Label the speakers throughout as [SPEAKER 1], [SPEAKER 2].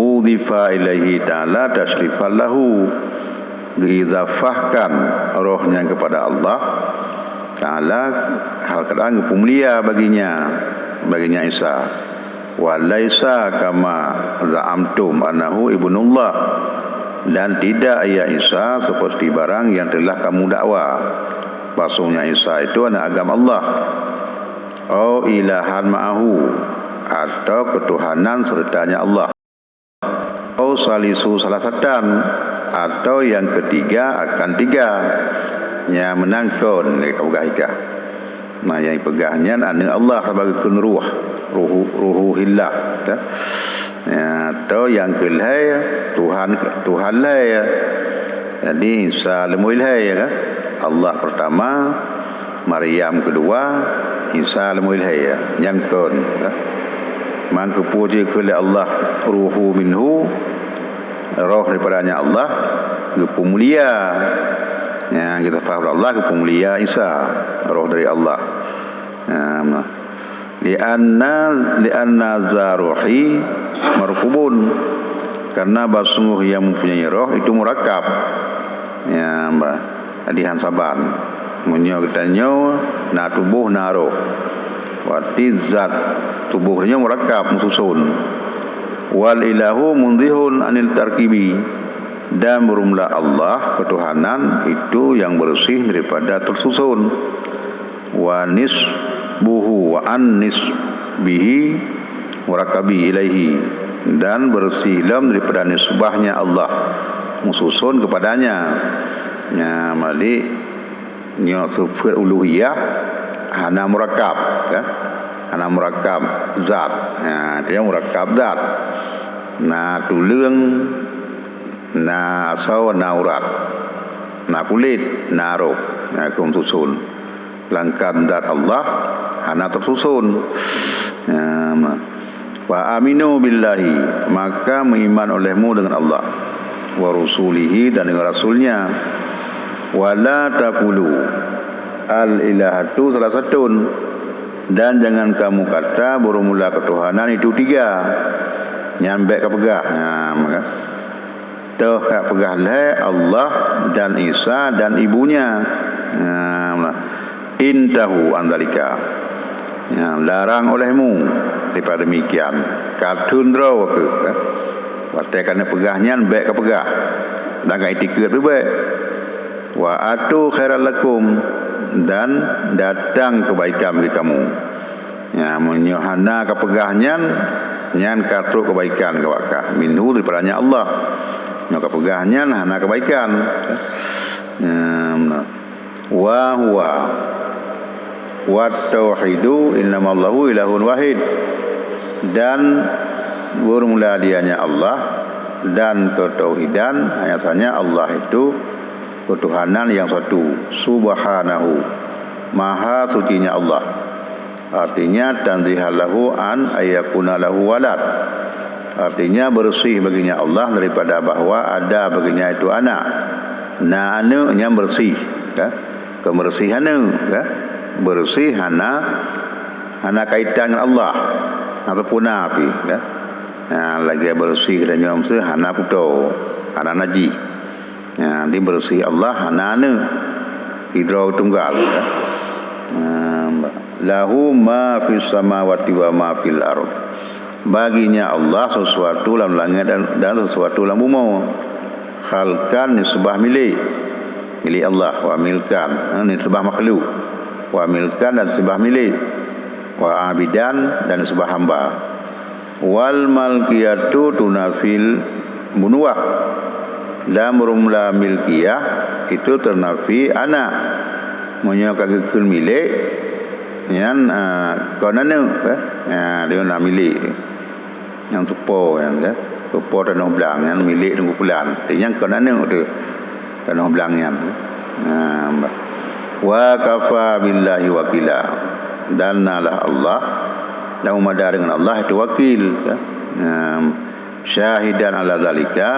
[SPEAKER 1] udhifa ilaihi ta'ala tasyrifan lahu, diidhafahkan rohnya kepada Allah Ta'ala hal keadaan mulia baginya Isa. Wa laisa kama za'amtum annahu ibnullah, dan tidak ya Isa seperti barang yang telah kamu dakwa bahwasanya Isa itu anak agama Allah. Au ilahan ma'ahu, atau ketuhanan sertanya Allah. Au salisu salasatan, atau yang ketiga akan tiga. Yang menangkon mereka pegahikah. Nah yang pegahnya anu Allah sebagai ruh ruhillah ya. Atau yang kelai Tuhan lah ya. Jadi Isa lemulai ya kan. Allah pertama, Maryam kedua, Isa lemulai ya. Nyangkon ya. Maka puji kepada Allah ruhu minhu, roh daripadanya Allah, kemulia. Ya, kita faham Allah kemulia Isa, roh dari Allah. Lianna zaruhi markubun, karena basungguh yang mempunyai roh itu murakab. Ya, mbak adihan saban. Munyo ketanyo na tubuh na roh. Wati zat tubuhnya murakab mususun. Wal ilahu mundhihun anil tarkibi, dan berumlah Allah ketuhanan itu yang bersih daripada tersusun. Wa nisbuhu wa annis bihi murakabi ilaihi, dan bersih lam daripada nisbahnya Allah mususun kepadanya. Ya mali nyo sifat uluhiyah hana murakab ya. Hana murakab zat. Ya dia murakab zat. Nah tulung, na asau, na urat, na kulit, na roh, na kum susun. Langkan dat Allah hana tersusun. Wa aminu billahi, maka beriman olehmu dengan Allah, wa rusulihi, dan dengan rasulnya. Wa la taqulu al ilahatu salah satun, dan jangan kamu kata bermula ketuhanan itu tiga. Nyambek ke pegah. Maka toh kat pegah Allah dan Isa dan ibunya. Intahu andalika, larang olehmu daripada demikian. Katun draw ke watai kana pegahnya baik ke pegah dan ka etiket baik. Wa atu khairal lakum, dan datang kebaikan bagi kamu. Ya menyohana ke pegahnya nyan katru kebaikan ke wakah minhu daripadanya Allah. Maka pegahnya hana kebaikan. Wa huwa wa tauhidu innamallahu ilahun wahid, dan bermula dianya Allah, dan ketauhidan hanya Allah itu ketuhanan yang satu, subhanahu, maha sucinya Allah. Artinya tanzihalahu an ayakuna lahu walad, artinya bersih baginya Allah daripada bahawa ada baginya itu anak. Na anu nya bersih ya. Kebersihan ya. Bersih hana kaitan dengan Allah ataupun api ya. Lagi bersih dan nyom se hana puto hana naji. Ya, dia bersih Allah hana anu hidro tunggal ya. Lahu ma fis samawati wa ma fil ardh, baginya Allah sesuatu dalam langit dan sesuatu dalam bumi. Khalqan nisbah milik Allah, wa milkan nisbah makhluk, wa milkan dan nisbah milik, wa abidan dan nisbah hamba. Wal malkiyatu tunafil bunuah, dan berumlah milkiyah itu ternafi anak, menyokakkan milik yang konanu dia nak milik yang supo yang supo tanah belang yang milik tunggu pulang yang konanu tu tanah belang yang wa kafa billahi wakila, dan nalah Allah dan umadar dengan Allah itu wakil syahidan ala zalika,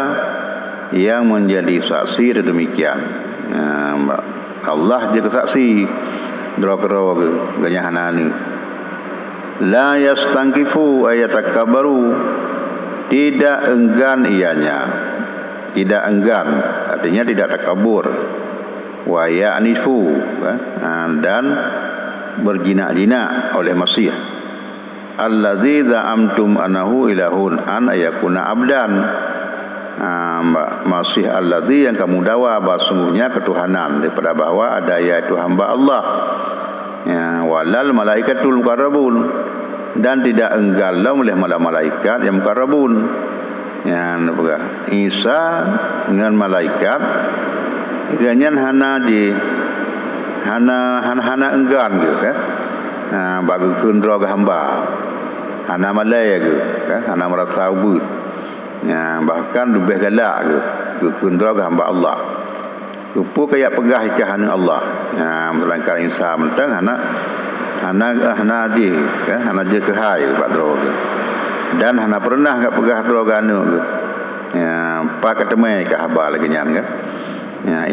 [SPEAKER 1] yang menjadi saksi demikian. Allah jadi saksi dro-dro ganyahanani. La yastangkifu ayatakabbaru, tidak enggan ianya, tidak enggan, artinya tidak takabur. Wa ya'nifu, dan berjinak-jinak oleh Masih. Allazi za'amtum annahu ilahun an ayakuna abdan. Masih allazi yang kamu dakwa bahawa sungguhnya ketuhanan, daripada bahawa ada iaitu hamba Allah. Walal malaikatul muqarrabun, dan tidak enggan oleh malaikat yang muqarrabun. Isa dengan malaikat ganyan hana enggan ke kan, bagi kendra ke hamba, hana malai ke kan, hana merasa ubud, bahkan lebih galak ke kendra ke hamba Allah. Rupa kayak pegah ikan Allah. Melangkah Isa mentang hana di kan, hana je ke hai pak dro ke. Dan hana pernah kat pegah dro ke anu ke. Pak ketemai ke haba lagi nyan kan.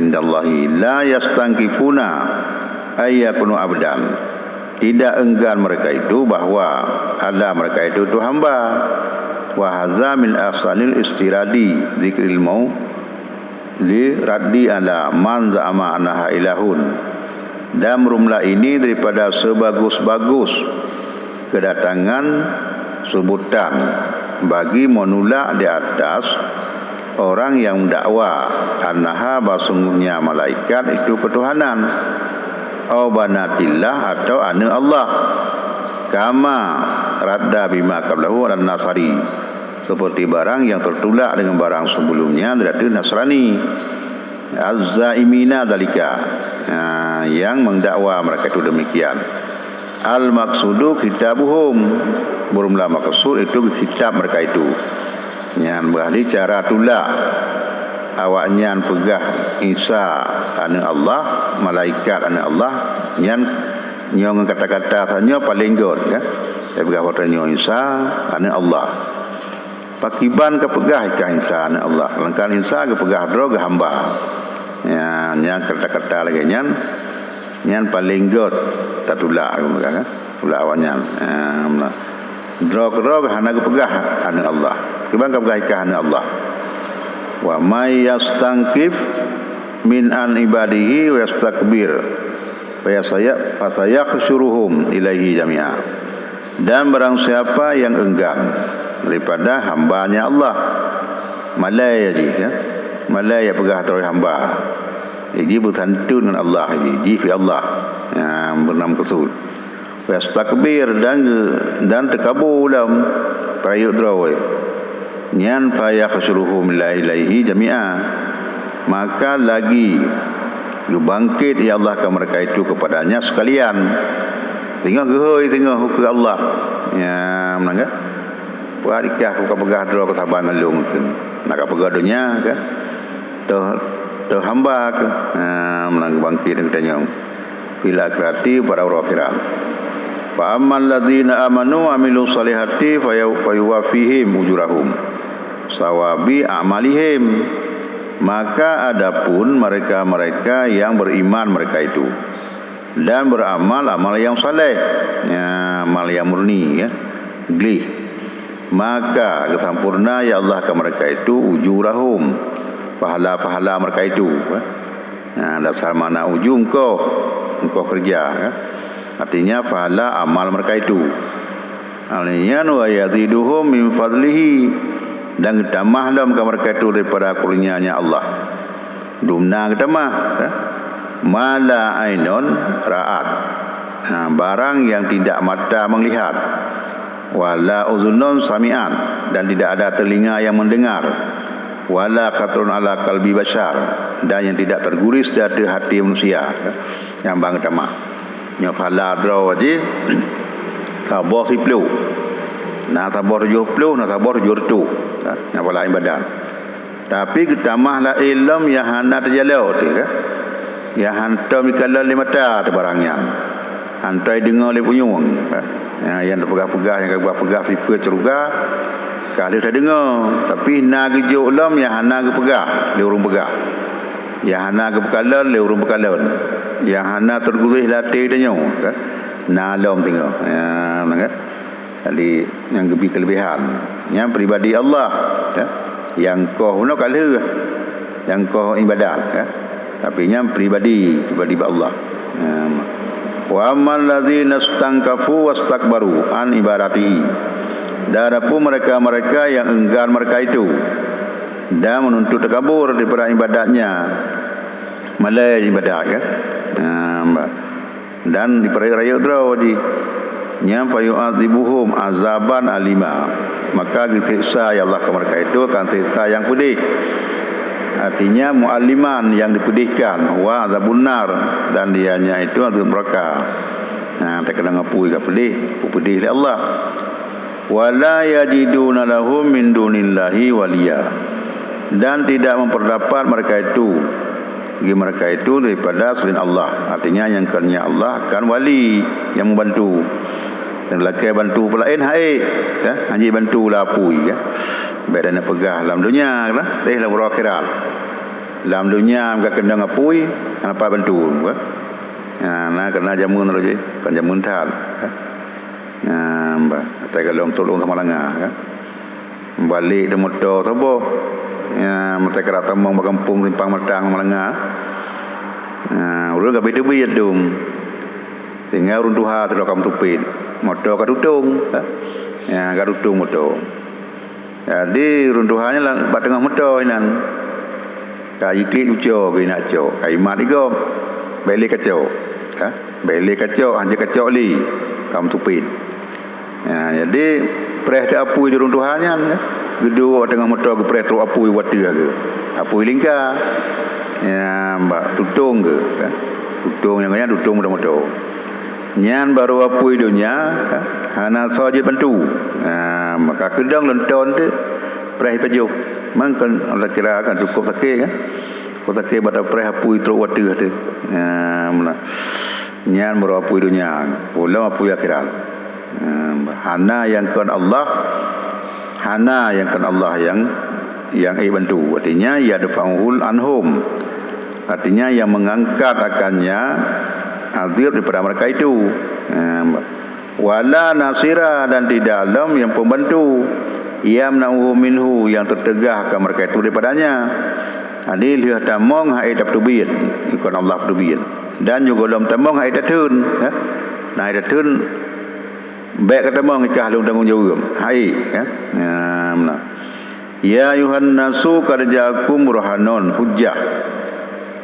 [SPEAKER 1] Indallahi la yastangkifuna ayyakunu abdan. Tidak enggan mereka itu bahawa ada mereka itu hamba. Wa hadza min asalil istiradi zikril mau li raddi ala man za'ama annaha ilahun. Dan merumlah ini daripada sebagus-bagus kedatangan sebutan bagi menolak di atas orang yang mendakwa annaha basungguhnya malaikat itu ketuhanan, au banatillah atau anak Allah, kama radda bima qablahu an-nasari, seperti barang yang tertolak dengan barang sebelumnya dari Nasrani. Az-zaimina dalika, yang mendakwa mereka itu demikian. Al-maqsudu kitabuhum, berumlah maksud itu kitab mereka itu. Yang berarti cara tolak awaknya pegah Isa anak Allah, malaikat anak Allah, yang nyong kata-kata tanya paling god ya. Saya pegah watanya Isa anak Allah. Pakiban ke pegah ikan Isa anak Allah. Langkan Isa ke pegah dro ke hamba. Yang kata-kata lagi nyan paling god tak tulak kan. Tulak awaknya. Dro ke hana ke pegah anak Allah. Kiban ke pegah ikan anak Allah. Wa may yastangkif min an ibadihi wa yastakbir fa sayakhshuruhum ilaihi jami'a. Dan barang siapa yang enggan daripada hambanya Allah, malai aja ya, malai ya pegah terus hamba, jadi bertantun dengan Allah, jadi fi Allah yang bernama Rasul. Wastakbir dan terkabur dalam perayuk drawai. Nyan fa yakhshuruhum ilaihi jami'a, maka lagi bangkit ya Allah ke mereka itu kepadanya sekalian. Tengok tengok ke Allah. Ya, menangga. Buat ikah buka pegah dro ke tabang ngelung ke. Nak pegah dunia ke. Te hamba ke. Menangga bangkit dan tanya. Bila kreatif pada orang akhirat. Fa ammal ladzina amanu amilu salihati fayuwafihim ujurahum sawabi a'malihim. Maka adapun mereka-mereka yang beriman mereka itu dan beramal amal yang saleh, amal yang murni ya, glih, maka kesempurna ya Allah ke mereka itu ujurahum, pahala-pahala mereka itu. Dasar mana ujung engkau kerja ya. Artinya pahala amal mereka itu. Artinya wa yaziduhum min fadlihi, dan tambah dalam mereka itu daripada kurnianya Allah. Dumna tambah mala ainun ra'at, barang yang tidak mata melihat, wala uzunun sami'an, dan tidak ada telinga yang mendengar, wala khatrun ala qalbi bashar, dan yang tidak terguris dari hati manusia. Yang bang tamah nyafala draw aje sabar siplu, na sabar 70, na sabar 700, na pala ibadah. Tapi ketamah la ilm yang hana terjalau tu kan. Ya hantar mikala le mata tu barangnya. Hantai dengar le punyung. Yang terpegah-pegah, yang pegah-pegah sifat ceruga. Kalau tak dengar, tapi nak gejuk ulam yang hana ke pegah, le urung pegah. Yang hana ke pekalan, le urung pekalan. Yang hana tergurih latih tanya kan. Na lom tengok. Kan. Jadi yang lebih kelebihan. yang pribadi Allah ya. Yang kau guna kala yang kau ibadat ya. Tapi yang pribadi Allah. Wa ammal ladzina stangkafu wastakbaru an ibadati. Dan adapun mereka-mereka yang enggan mereka itu dan menuntut takabur daripada ibadatnya, malai ibadat kan. Dan diperaya draw di nya fayu'adzibuhum azaban alima, maka disiksa ya Allah ke mereka itu akan siksa yang pedih. Artinya mu'alliman yang dipedihkan, wa azabun nar, dan dianya itu azab neraka. Tak kena ngapui ke pedih oleh Allah. Wala yajiduna lahum min dunillahi waliya, dan tidak memperdapat mereka itu bagi mereka itu daripada selain Allah. Artinya yang kerana Allah akan wali yang membantu. Dan lelaki bantu pula haid ya, haji bantu lapui ya. Baik nak pegah dalam dunia lah, teh dalam akhirat. Dalam dunia mereka kena ngapui, apa bantu ya. Nah kena jamun lagi, kan jamun tal ya. Tak kalau tolong sama langah ya. Balik de motor sabo. Ya, mereka kata mau berkampung simpang matang melengah. Urang gabe tu biat dum. Tinggal runtuha tu kam tupit. Motor ka tutung. Ya, ka tutung motor. Jadi runtuhannya lah bat tengah motor inan. Ka iklik ujo ke nak jo. Ka imat igom. Beli kacau. Beli kacau, hanya kacau li kam tupit. Ya, jadi preh dak apui di runtuhannya ya. Gedua tengah motor ke preh teruk apui water ke. Apui lingkar. Ya, mbak tutung ke. Tutung yang kaya tutung motor. Nyan baru apui dunia, hana saja bantu. Maka kedang lenton tu preh pajuh. Mangkan Allah kira akan cukup sakit kan. Kau sakit pada preh apui teruk water tu. Nyan baru apui dunia. Pulau apui akhirat. Hana yang kan Allah, hana yang kan Allah yang bantu. Artinya ya dafa'ul anhum, artinya yang mengangkat akannya azab daripada mereka itu. Wala nasira, dan tidak alam yang pembantu, yamna'uhu minhu, yang tertegah akan mereka itu daripadanya. Adil lihat tamong haid abdubiyat, ikon Allah abdubiyat, dan juga dalam tamong haid datun. Nah haid datun baik kata mau nikah lu tanggung jawab. Hai ya. Ya ayuhan nasu qad ja'akum burhanun hujjah.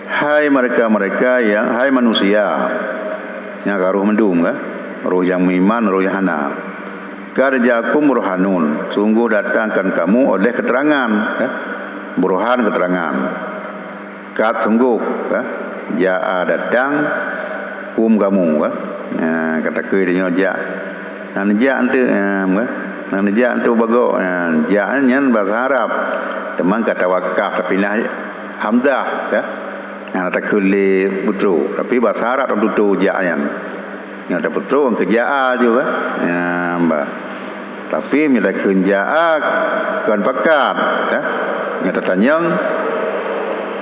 [SPEAKER 1] Hai mereka-mereka yang, hai manusia yang roh mendung kan? Roh yang iman, roh yang hana. Qad ja'akum burhanun, sungguh datangkan kamu oleh keterangan kan? Burhan keterangan. Qad sungguh kan? Ja'a datang kamu kan? Kata ke dia ja. Najak tu bago jangan bahasa Arab teman kata wakaf tapi nah hamzah ya. Tak kuli putru tapi bahasa Arab tu jangan yang ada putru kerja juga tapi bila kerja kan pakat ya. Yang tanya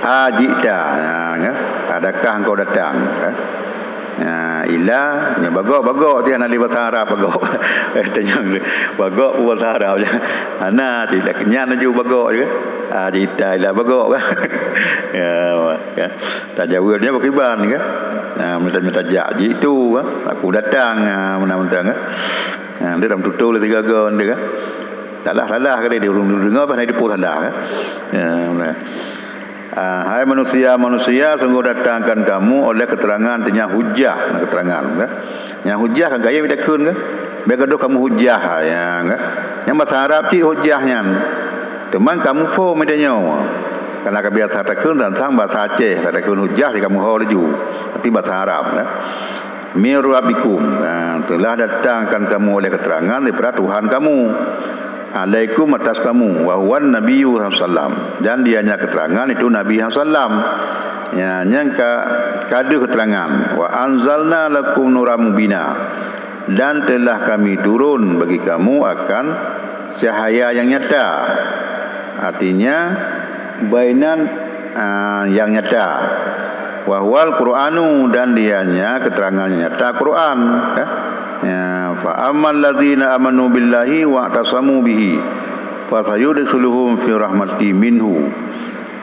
[SPEAKER 1] ajida ya. Adakah engkau datang ya. Ila nya bagok dia nak bahasa Arab bagok. Tanya bagok bahasa Arab je. Ana tidak kenyan ju bagok je. Cerita ila bagok kan. Ya. Tak jawab dia berkiban kan. Minta jak itu kan. Aku datang menang-menang kan. Dia dalam tutul 3 gon dia kan. Salah ke dia dengar apa dia pun salah kan. Hai manusia, sungguh datangkan kamu oleh keterangan, artinya hujah, keterangan kan. Yang hujah kan gaya kita kun kan. Begaduh kamu hujah ya kan. Yang bahasa Arab ti hujahnya. Teman kamu fo medanya. Karena kebiasaan takun dan sang bahasa Aceh, takun hujah di kamu ho laju. Tapi bahasa Arab kan. Mir rabbikum, telah datangkan kamu oleh keterangan daripada Tuhan kamu. Alaikum atas kamu wa huwan nabiyyu sallam, dan dianya keterangan itu Nabi sallam ya, yang kadu keterangan wa anzalna lakum nuram mubina, dan telah kami turun bagi kamu akan cahaya yang nyata, artinya bainan yang nyata, wa huwal qur'anu, dan dianya keterangan nyata Quran ya. Fa ammal ladzina amanu billahi wa tasamu bihi, fasayudkhuluhum fi rahmati minhu.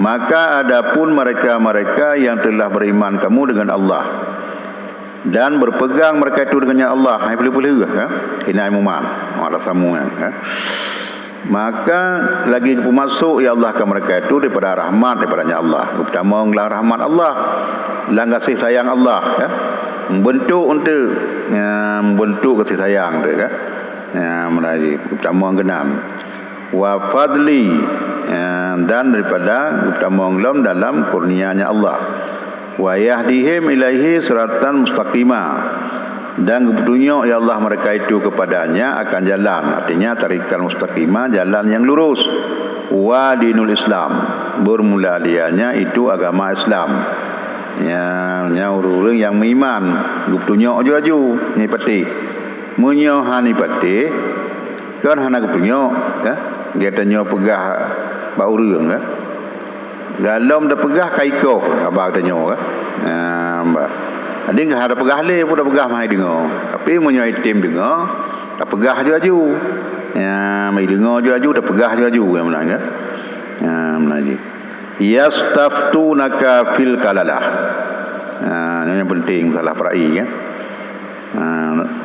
[SPEAKER 1] Maka adapun mereka-mereka yang telah beriman kamu dengan Allah dan berpegang mereka itu dengannya Allah, hai boleh-boleh ha, kena iman ada samuan ha. Maka lagi masuk ya Allah ke mereka itu daripada rahmat daripadanya Allah. Pertama adalah rahmat Allah, lang kasih sayang Allah ya. Membentuk untuk membentuk kasih sayang tu kan. Melaji pertama genan wa fadli dan daripada utama ngelam dalam kurnianya Allah, wa yahdihim ilaihi siratan mustaqimah, dan petunjuk ya Allah mereka itu kepadanya akan jalan, artinya tarikan mustaqimah, jalan yang lurus. Wa dinul Islam, bermula dianya itu agama Islam. Orang yang beriman petunjuk aju ni pati munyo hani pati kan hana petunjuk ya. Dia tanya pegah bau reng kan. Galom dah pegah kaiko abang tanya kan. Ada ada pegah le pun dah pegah mai dengar. Tapi munyo item dengar dah pegah aju. Mai dengar aju dah pegah aju yang mana kan. Menaji. Yastaftunaka fil kalalah. Yang penting masalah perai kan.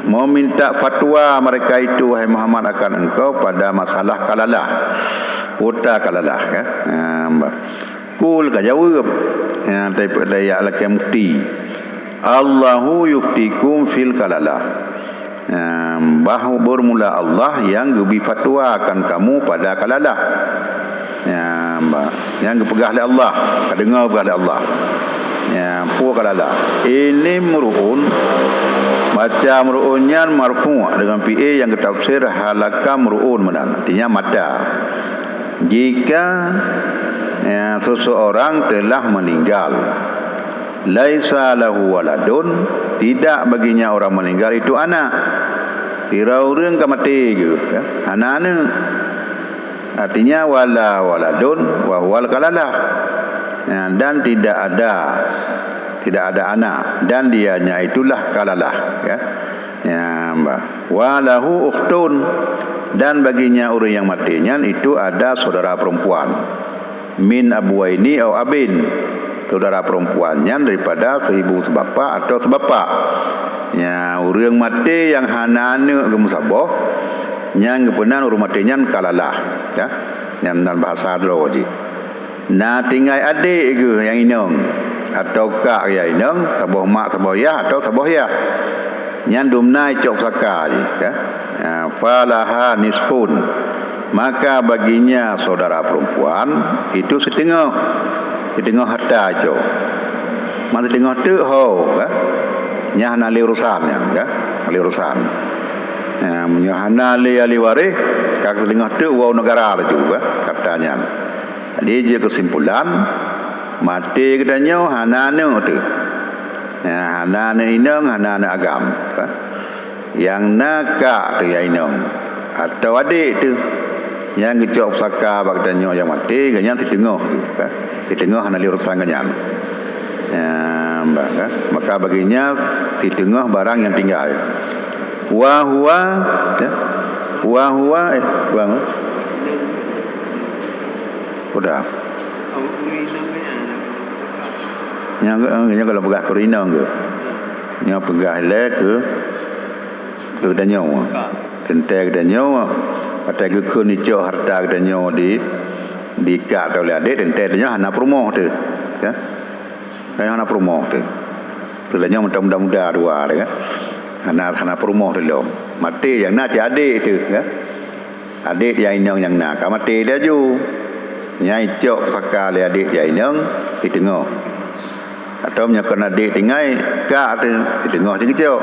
[SPEAKER 1] Mau minta fatwa mereka itu wahai Muhammad akan engkau pada masalah kalalah, kota kalalah kan. Kul ka jawab daripada ayat laki mufti, Allahu yuftikum fil kalalah. Bahawa bermula Allah yang beri fatwa akan kamu pada kalalah. Yang dipegah oleh Allah, dengar pegah oleh Allah. Puak kalalah. Ini meru'un, baca meru'unnya marfu' dengan PA yang ketafsir halaka meru'un menan, artinya mata. Jika seseorang telah meninggal, laisa lahu waladun, tidak baginya orang meninggal itu anak. Kira orang ke mati ke ya? Anak-anak, artinya wala waladun wa huwal kalalah. Dan tidak ada anak, dan dianya itulah kalalah ya. Walahu ukhtun, dan baginya orang yang matinya itu ada saudara perempuan, min abuaini atau abin, saudara perempuannya daripada seibu sebapa atau sebapa. Orang mati yang hanane gemusabah, yang kebenar orang matinya kalalah ya. Yang dalam bahasa dulu je. Nah tinggal adik ke yang inang atau kak yang inang, sabah mak sabah ya atau sabah ya. Yang dumnai cok saka je ya. Falaha nisfun, maka baginya saudara perempuan itu setengah harta cok. Masa tengah tu ho ya. Nya hana le urusan ya, le urusan. Nya hana le ahli waris kak setengah tu wau negara juga katanya. Jadi dia kesimpulan mati katanya hanane tu. Hanane inang, hanane agam. Yang nakak tu ya inang atau adik tu yang kecok saka katanya yang mati ganyan ditengah tu kan. Ditengah hana li urusan ganyan. Maka baginya ditengah barang yang tinggal. Wa huwa ya. Wa huwa bang. Udah. Yang kalau pegah perina ke. Yang pegah le ke danyo. Kentai ke danyo. Atau ke kunico harta ke danyo di kat oleh adik dan danyo hana promoh tu. Kan? Hana promoh tu. Tu danyo muda-muda dua kan. Hana promoh tu lo. Mati yang nak adik tu kan. Adik yang inang yang nak. Mati dia ju. Nyai cok saka le adik jai nang di tengah. Atau menyakan adik tinggai kak tu di tengah je cok.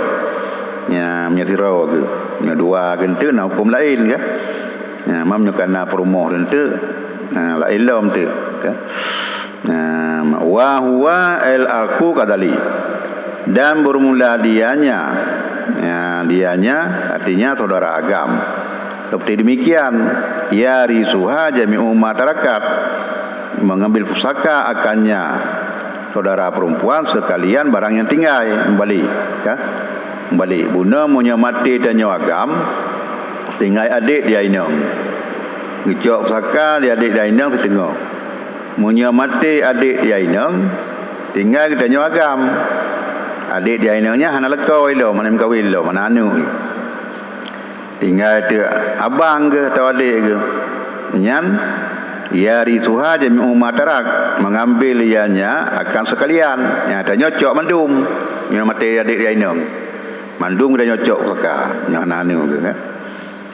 [SPEAKER 1] Nya menyatiro ke. Nya dua gentu na hukum lain ke. Mam menyakan na perumoh gentu. Lain lom tu ke. Wa huwa al aku kadali. Dan bermula dianya. Dianya artinya saudara agam. Seperti demikian, ya risuha jami'u masyarakat, mengambil pusaka akannya saudara perempuan sekalian barang yang tinggal kembali ya. Kembali buna punya mati dan nyawagam tinggal adik dia inang ngecok pusaka dia adik dia inang setengah. Munyo mati adik dia inang, tinggal kita nyo agam. Adik dia inangnya hana lekau ilo, mana kawin lo, mana anu. Tinggal tu abang ke atau adik ke. Nyan yari suha jami umatarak, mengambil ianya akan sekalian. Ya ada nyocok mandum. Yang mati adik dia inang. Mandum dia nyocok pusaka, yang hana anu ke kan.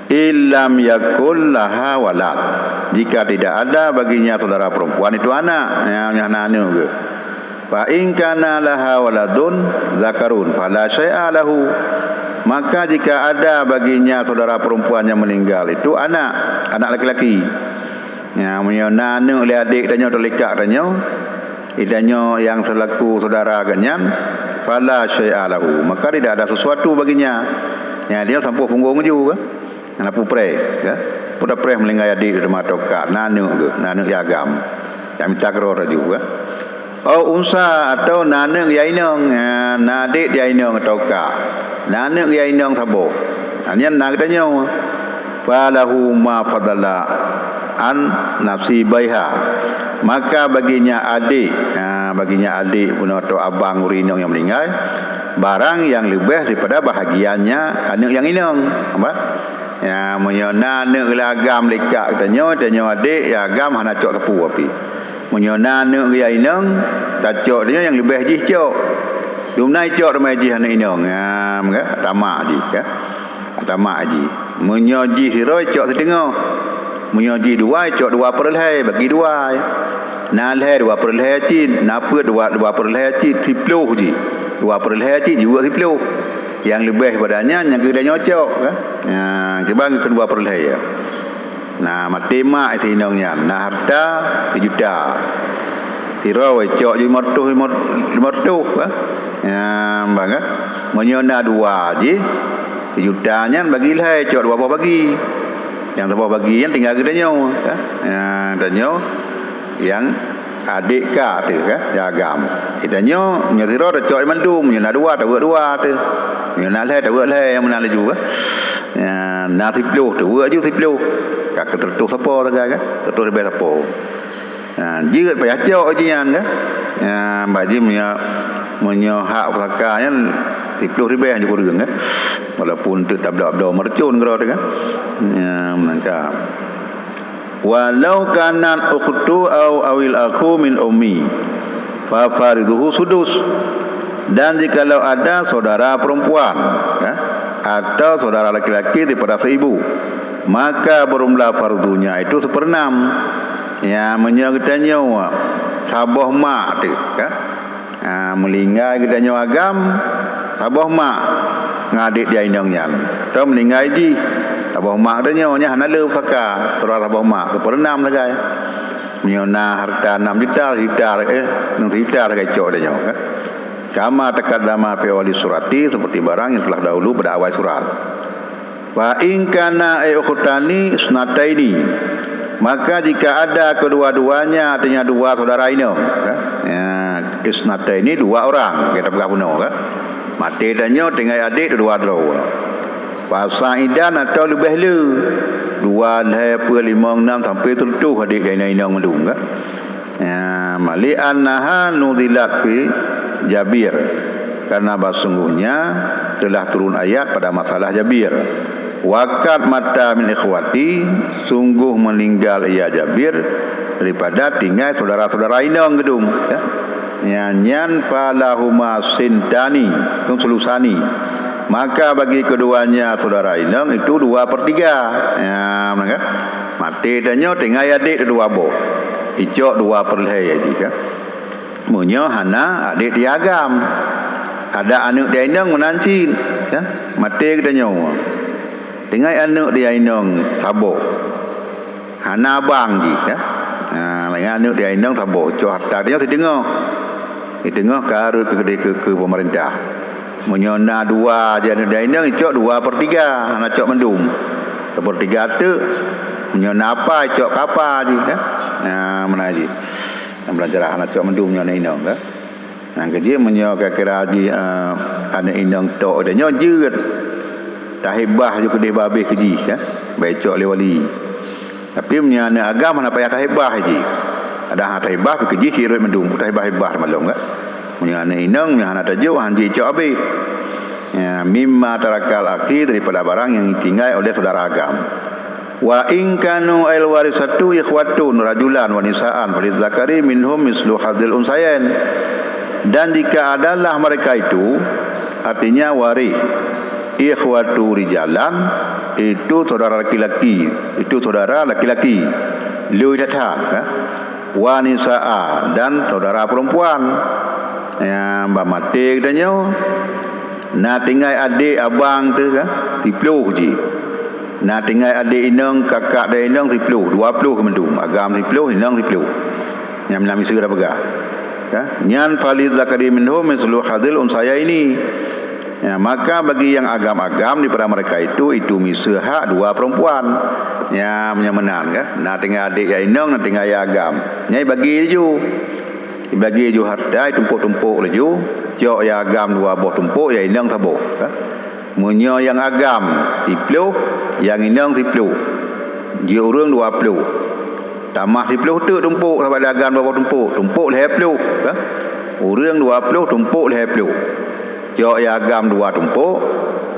[SPEAKER 1] Ilam yakul laha walad, jika tidak ada baginya saudara perempuan itu anak yang anu ke. Fa in kana laha waladun zakarun fala syai'a lahu, maka jika ada baginya saudara perempuan yang meninggal itu anak laki-laki. Ya menyona anu oleh adik danyo terlikat danyo idanyo yang selaku saudara ganyan, fala syai'a lahu, maka tidak ada sesuatu baginya. Ya dia sampai punggung juga. Napu pre, ya. Puda pre melinggai adik di rumah toka, nanu yagam. Yang minta kerora juga. Oh unsa atau nanu yainong, nadik yainong toka. Nanu yainong sabo. Hanya nak tanya. Falahu ma fadala an nasibaiha. Maka baginya adik pun atau abang urinong yang meninggal, barang yang lebih daripada bahagiannya anak yang inong. Apa? Ya menyona nek lagam lekak katanya adik ya agam hana cok tepu api. Menyona nek ya inang tacok dia yang lebih jih cok. Dumnai cok ramai jih hana inang. Ya maka tamak ji ya. Tamak ji. Menyoji hiroi cok setengah. Menyoji dua cok 2/2 bagi 2. Nalhe 2/2 cin, napa 2/2 cin 10 ji. 2/2 cin juga 10. Yang lebih badannya yang kita nyocok kan. Coba kedua perleh ya. Nah, matema isinongnya. Nah, harta 1 juta. Tiro cok 500 kan. Bang. Menyona 2 je. 1 jutanya bagi lah cok 2 bagi. Yang 2 bagi yang tinggal kita nyo kan. Tanyo yang adik ka tu kan jagam. Itanyo nyatiro cok mandum nyona 2 tak 2 tu. Nyona le tak le yang mana laju kan. Na 10 tu je 10. Kak tertuh siapa taga kan? Tertuh lebih siapa. Jeut payah cok jian kan. Baji menyo hak pusakanya 10 ribu yang cukup kan. Walaupun tu tabla-tabla mercun kira tu kan. Menangkap. Walau kanat ukhtu au awil akhu min ummi fa fariduhu sudus, dan jikalau ada saudara perempuan ya, atau saudara laki-laki daripada seibu, maka berumlah fardunya itu 1/6. Ya menyangkutnya sabah mak tu kan. Melinggai kita nyawa agam sabah mak ngadik dia indangnya atau melinggai ji sabah mak tu nyonya hana le pusaka surah sabah mak 1/6 sagai menyona harta 6 juta 6 juta sagai cok dia nyawa kan. Kama taqaddama fi awali surati, seperti barang yang telah dahulu pada awal surat. Wa in kana ukhtani sunataini, maka jika ada kedua-duanya artinya 2 saudara ini kan. Isnata ini 2 orang kita pegang puno kan. Mati danyo tinggal adik 2 draw. Pasaidan atau lebih le 2 5 6 sampai 7 adik kaina inang mendung kan. Mali annaha nudilat fi Jabir, karena sesungguhnya telah turun ayat pada masalah Jabir. Wakat mata min ikhwati, sungguh meninggal ia Jabir daripada tinggal saudara-saudara inang gedung ya. Nyanyan falahuma sintani tung selusani, maka bagi keduanya saudara inang itu 2/3 ya. Mati danyo tinggal adik 2 boh icok 2/2 jadi kan. Munyo hana adik diagam, ada anak dia inang menancin ya. Mati danyo tinggal anak dia inang sabo hana bang ji ya. Anak dia inang sabo cok harta dia di tengah ke pemerintah. Menyona 2 je anak dia inang cok 2/3 hana cok mendum 1/3 tu menyona apa cok apa ji kan. Mana ji belajar anak cok mendum menyona inang kan. Kerja menyo kira di anak inang tok dia nyo jeut tahibah juga dia babeh keji kan. Baik cok le wali Tapi menyana agama nak payah tahibah haji. Ada hak tahibah pergi kirut mendung tahibah malum kan. Menyana inang menyana tajuk haji cok habis. Ya, mimma tarakal akhi daripada barang yang ditinggal oleh saudara agam. Wa in kanu al warisatu ikhwatun rajulan wa nisaan falil zakari minhum mislu hadzil unsayain. Dan jika adalah mereka itu artinya waris ikhwatu rijalan itu saudara laki-laki, lu datang kan? Wanisa dan saudara perempuan yang mati katanya nak tinggal adik abang tu kan 10 je, nak tinggal adik inang kakak dan inang 10 20 kemendung agam 10 inang 10 yang menami segera pegang kan nyan falid zakari minhum mislu hadil unsaya ini. Ya, maka bagi yang agam-agam daripada mereka itu misal hak dua perempuan yang menyemenan kan. Nak tinggal adik ya inang, nak tinggal ya agam. Nyai bagi ju harta tumpuk-tumpuk leju. Jok ya agam dua buah tumpuk ya inang tabuk kan. Munyo yang agam 10, yang inang 10. Dia urang 20. Tambah 10 tu tumpuk sampai agam dua buah tumpuk leh 10 kan. Urang 20 tumpuk leh 10. Jok ya agam 2 tumpuk,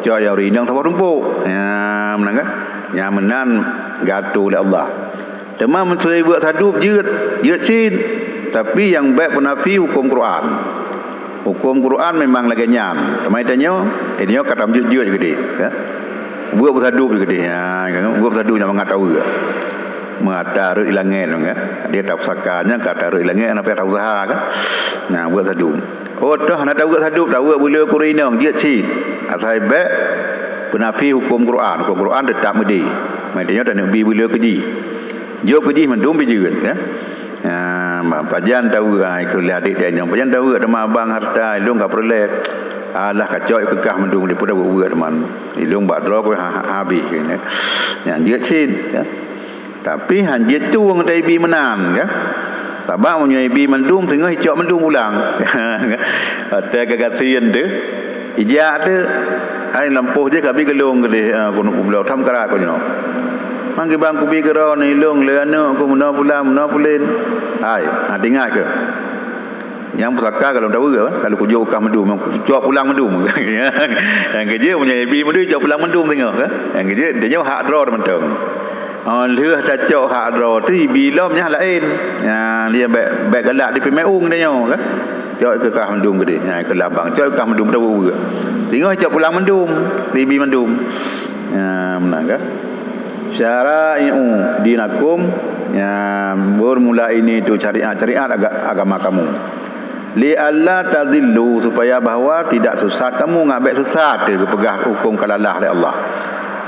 [SPEAKER 1] jok ya rinang 3 tumpuk. Ya, menang kan? Yang menan gatu oleh Allah. Demam mencari buat hadup jeut sin. Tapi yang baik penafi hukum Quran. Hukum Quran memang lagi nyam. Temai tanya, dia kata jeut gede, kan? Buat hadup gede. Ya, kan? Buat hadup yang mengatakan ke. Mata ru ilangin kan. Dia tak sakarnya kata ru ilangin apa tak usaha kan. Nah, buat hadup. Oh dah nak tahu hadup tahu boleh kurinang dia si asal baik penafi hukum Quran tetap medi maknanya tak nak bi boleh keji jo keji mendum bijeun kan pajan tahu ai kuliah adik dia yang pajan tahu ada abang harta ilung ka perlek alah kacau kekah mendung di pada buat teman ilung bak dro ko habis kan yang dia si kan tapi hanjit tu wong dai bi menan kan tabang menyai bi mendung tengah hijau mendung pulang. Ada kagasian tu. Ijak tu ai lampuh je kabi gelung gede kono pulau tham kara ko nyo. Mangki bang kubi kero ni long le ana ko mena pulen. Ai, ada ingat ke? Yang pusaka kalau tahu ke kalau kujuk ukah mendung kujuk pulang mendung. Yang kerja menyai bi mendung hijau pulang mendung tengah ke. Yang kerja dia hak draw teman-teman. Lửa ta cho hạ rồi thì bị lom nhá lain dia baik galak di pemeung dia kan cho ke kah mendung gede ke labang cho kah mendung tahu juga tengok cak pulang mendung tibi mendung menang kan syara'i'u dinakum bermula ini tu syariat agama kamu li alla tadillu supaya bahawa tidak sesat kamu ngabek sesat ke pegah hukum kalalah oleh Allah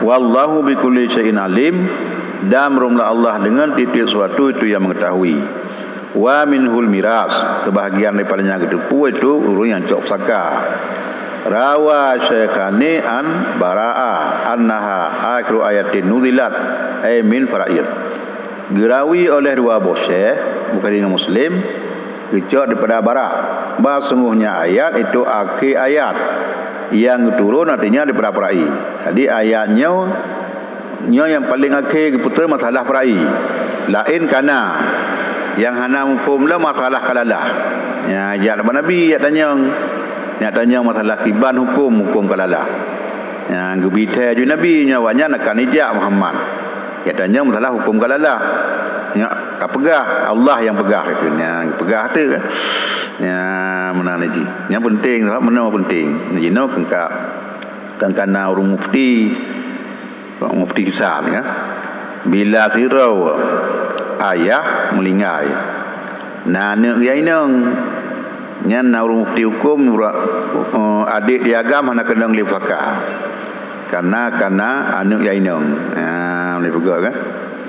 [SPEAKER 1] wallahu bikulli syai'in alim dan merumlah Allah dengan titik suatu itu yang mengetahui wa minhul miras sebahagian daripadanya ketupu itu urung yang cok saka rawa syekhani an bara'a annaha akhiru ayatin nuzilat ay min fara'id gerawi oleh dua boseh bukan dengan muslim kecok daripada bara' bahawa sungguhnya ayat itu akhir ayat yang turun artinya daripada perai jadi ayatnya yang paling akhir putra masalah perai lain kana yang hana hukum lah masalah kalalah ya ayat Nabi ya tanya masalah kiban hukum kalalah yang gebita ju Nabi nyawanya nak ijak Muhammad ya tanya masalah hukum kalalah ya kapegah Allah yang pegah itu yang pegah tu kan ya mana ni yang penting mana penting ni no kengkana urung mufti kisah kan bila sirau ayah melingai nana ya inang nyan urung mufti hukum adik dia agama nak kena ngelip fakah karena anak ya inang boleh pegah kan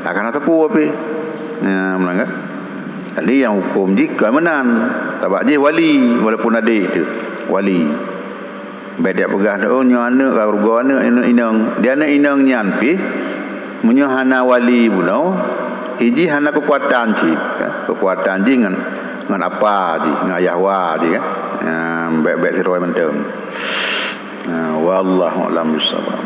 [SPEAKER 1] akan tepu apa menang kan jadi yang hukum jika menan tabak je wali walaupun adik tu wali baik dia pegah oh nyo anak keluarga anak inang dia anak inang nyan pi munyo hana wali buno iji hana kekuatan ci kekuatan ji ngan apa ji ngan ayah wa ji kan baik-baik siroi mentem wallahu a'lam bissawab.